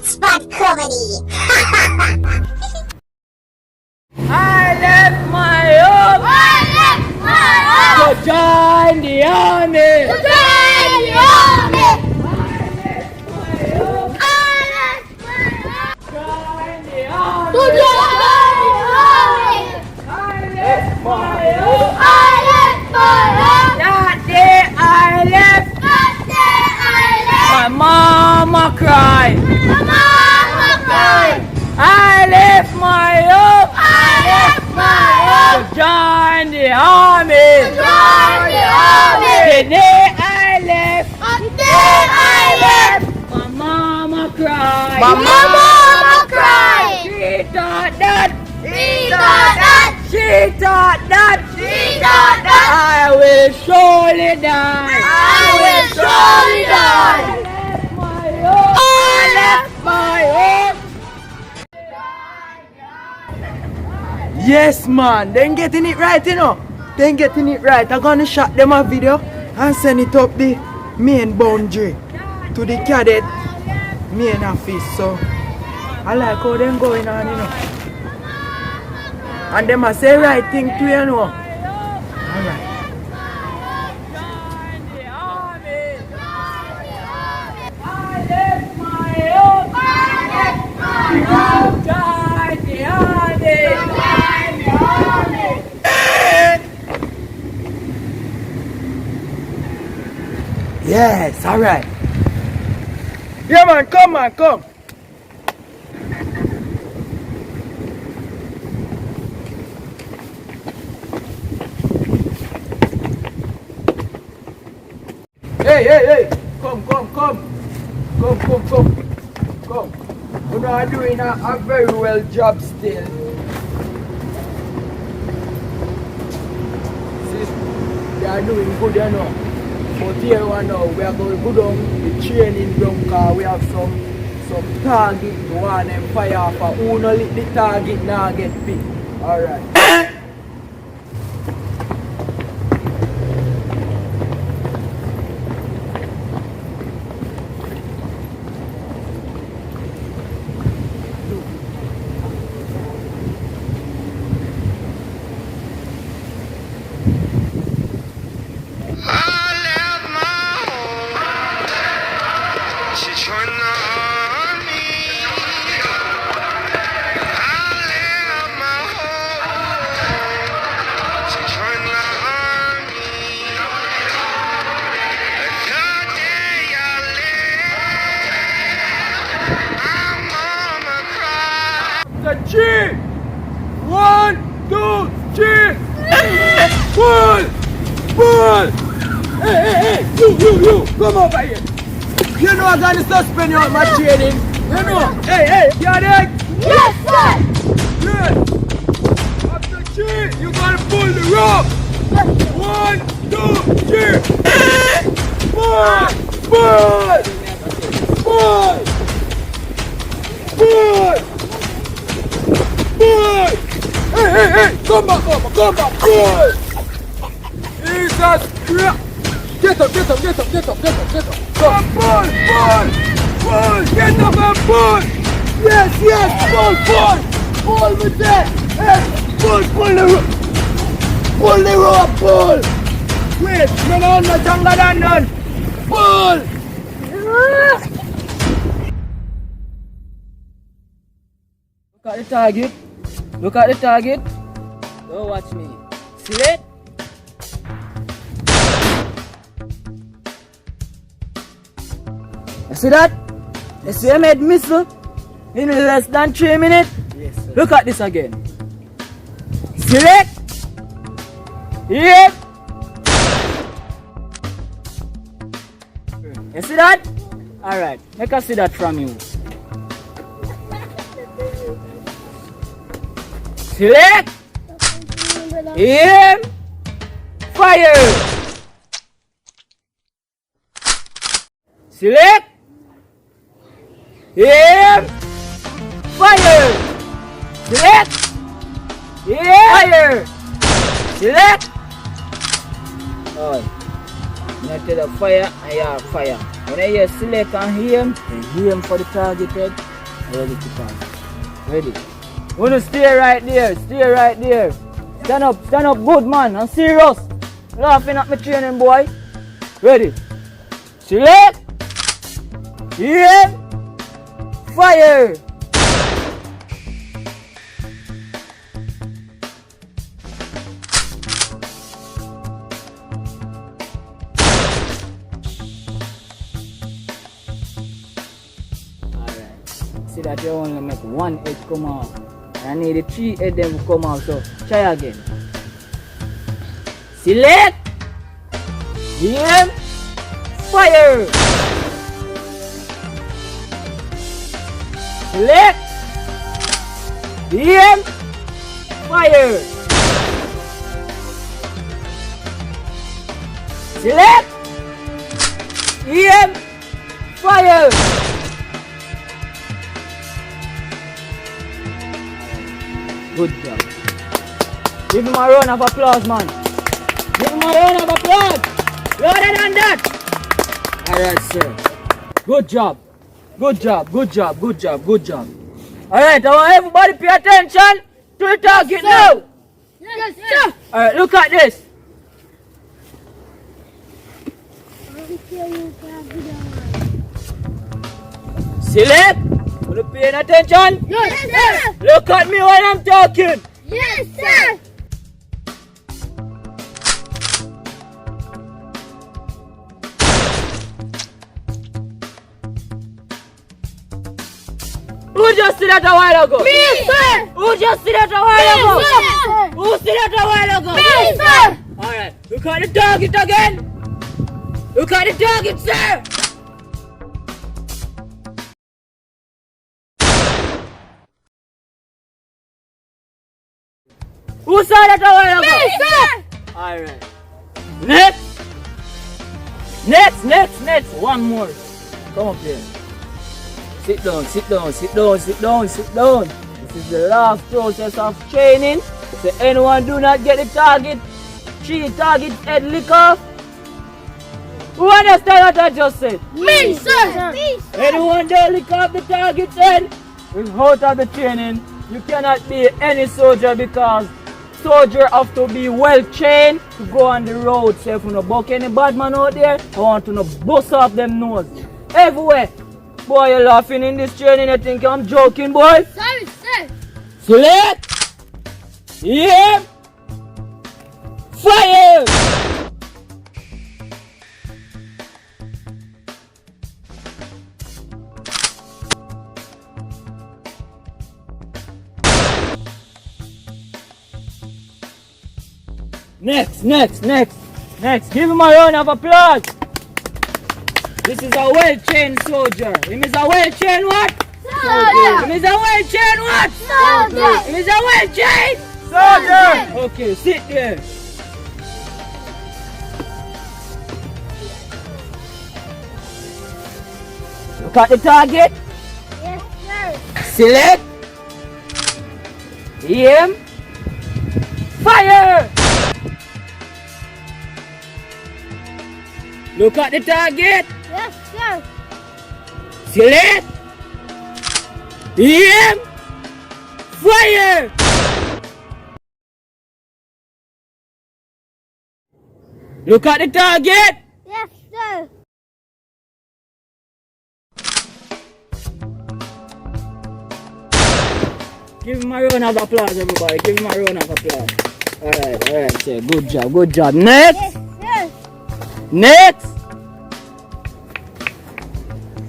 Hotspot Comedy. I left my home. I left my home to join the army. to join the army. I left my home. I left my home Join the army. to join the army. I left my home. I left my home That day I left. that day I left. My mama cried. My mama cried. I left my home I left my home to join the army. to join the army. The day I left, The day I left, my mama cried. my mama cried. She thought that. She thought that. She thought that. She thought that. I will surely die. I will surely die. I left my home. Yes, man. They getting it right, you know. They getting it right. I'm gonna shot them a video and send it up the main boundary to the cadet main office. So I like how them going on, you know. And them a say right thing too, you know. Alright. Yes, alright. Yeah, man, come, man, come. Hey, come. You are doing a very well job still. See, they are doing good, you know. But here one now, we are going to go down the training ground car. We have some target to want them fire off. Who no lit the target now get picked. Alright. The 3, 1, 2, 3. Pull! Hey, you, come over here. You know I'm gonna suspend you on my training. You know. Hey, you there? Yes, sir. Good. After 3, you gotta pull the rope. 1, 2, 3. Pull! Hey, come back, pull! Jesus Christ! Get up! Come, pull! Get up and pull! Yes, pull with that! Hey, pull the rope, pull! Wait, you're not younger than none! Pull! Look at the target. Don't watch me. See it? You see that? You see I made missile in less than 3 minutes? Yes, sir. Look at this again. Select. Yep. You see that? Alright, make us see that from you. Select. Aim. Fire. Select. Aim. Fire. Select. Aim. Fire. Select. Oh. Now to the fire and you have fire. When I hear select and aim for the targeted, Ready to pass. Ready. Wanna stay right there. Stay right there. Stand up good man. I'm serious. Laughing at my training boy. Ready. Select. Aim. Fire. See that you only make one edge come out. And I need the 3 edge them to come out. So try again. Select. Aim. Fire. Select. Aim. Fire. Select. Aim. Fire. Good job. Give him a round of applause, man. Give him a round of applause. Louder than that. Alright, sir. Good job. Good job. Good job. Good job. Good job. Alright, I want everybody pay attention to the target now. Yes, sir. Alright, look at this. Select. Are you paying attention? Yes, sir. Look at me when I'm talking. Yes, sir. Who just did that a while ago? Me, sir. Who just did that a while ago? Sir. Who did that a while ago? Me, sir. Alright, look at the target again. Look at the target, sir. Who saw that a while ago? Me, sir. Alright. Next. One more. Come up here. Sit down. This is the last process of training. So anyone do not get the target, 3 targets head lick off. Who understand what I just said? Me, sir. Me, sir. Anyone don't lick off the target's head is out of the training. You cannot be any soldier because soldier have to be well trained to go on the road. So if you no buck any bad man out there, I want to no bust off them nose. Everywhere. Boy, you're laughing in this training, you think I'm joking, boy? Sorry, sir. Select. Aim. Fire. Next. Give him a round of applause. This is a well-trained soldier. Him is a well-trained what? Soldier. Him is a well-trained what? Soldier. Him is a well-trained soldier. Okay, sit there. Look at the target. Yes, sir. Select. Aim. Fire. Look at the target. Yes, sir. Select. Aim. Fire. Look at the target. Yes, sir. Give him a round of applause, everybody. Give him a round of applause. Alright, sir. Good job. Next. Yes, sir. Next.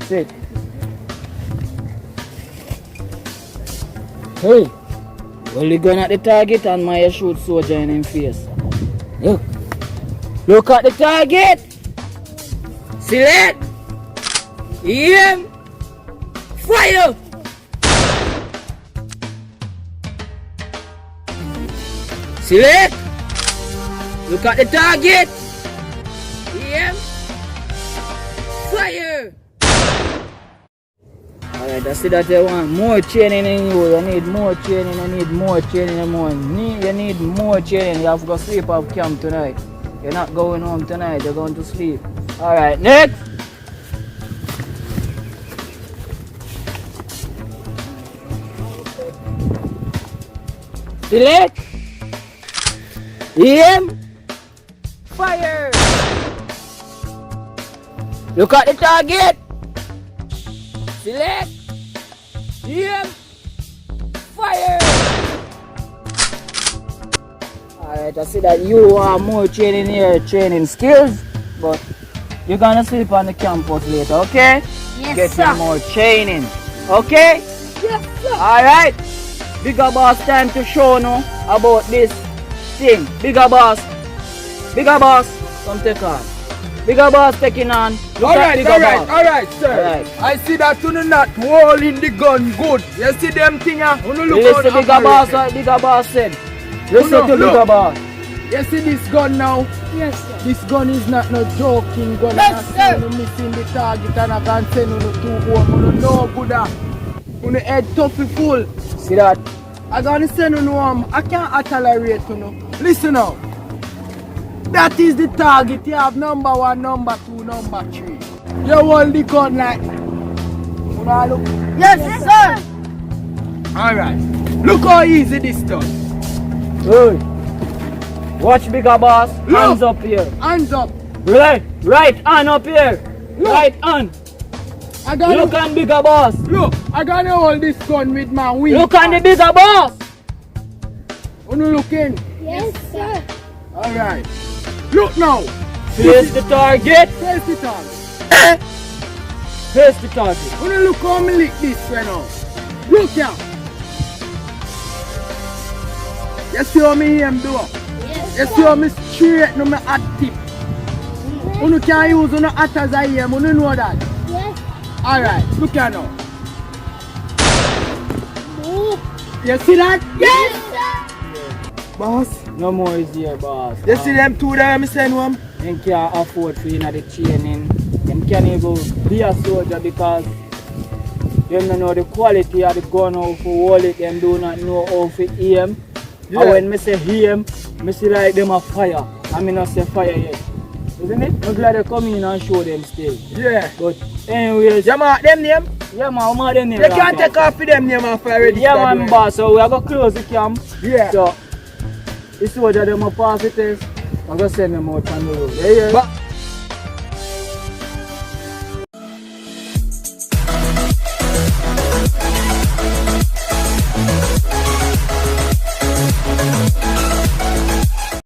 Sit. Hey. Only gun at the target and my shoot soldier in his face. Look at the target. Select. Aim. Fire. Select. Look at the target. Aim. Fire. Alright, I see that you want more training in you. You need more training. You need more training. You need more training. You have to go sleep off camp tonight. You're not going home tonight. You're going to sleep. Alright, next. Select. Aim. Fire. Look at the target. Select. Aim. Fire. Alright, I see that you are more training here, training skills, but you're gonna sleep on the campus later, okay? Yes, Get sir. some more training, okay? Yes, sir. Alright, bigger boss, time to show now about this thing. Bigger boss, come take on. Bigger boss taking on. Look at bigger boss. Alright, sir. Alright. I see that you not holding the gun good. You see them thing here? You look Listen to how bigger boss, accurate. what bigger boss said. Listen to look. bigger boss. You see this gun now? Yes, sir. This gun is not no joking gun. Yes, I sir. see you missing the target and I can send you to home. You know good that. You head tough full. See that? I gonna send you home. I can't tolerate you know. Listen now. That is the target. You have number 1, number 2, number 3. You hold the gun like. You know, look. Yes, sir. Alright. Look how easy this does. Hey. Watch bigger boss. Look. Hands up here. Hands up. Right hand up here. Look. Right hand. I gotta Look on bigger boss. look. I gotta hold this gun with my wing. Look on the bigger boss. You looking? Yes, sir. Alright. Look now. Face the target. Face it on. Face the target. You look how me lick this right now. Look here. You see how me aim do? Yes, You see how me straight no me hot tip. You can't use no hot as I aim. You know that? Yes. Alright. Look here now. Move. You see that? Yes, sir. Boss. No more is here, boss. You see them two there me send one? Them can't afford to the training. Them can't even be a soldier because them don't know the quality of the gun, how to hold it. Them do not know how to aim. Yeah. And when me say aim, me see like them a fire. I mean not say fire yet. Isn't it? I'm glad they come in and show them still. Yeah. But anyways, You mark them name? yeah man, how much them name? You can't take off with them name off already. Yeah man, boss. So we are going to close the camp. Yeah. So, the soldier them a pass the test. I'm going to send them out on the road. Yeah, yeah. But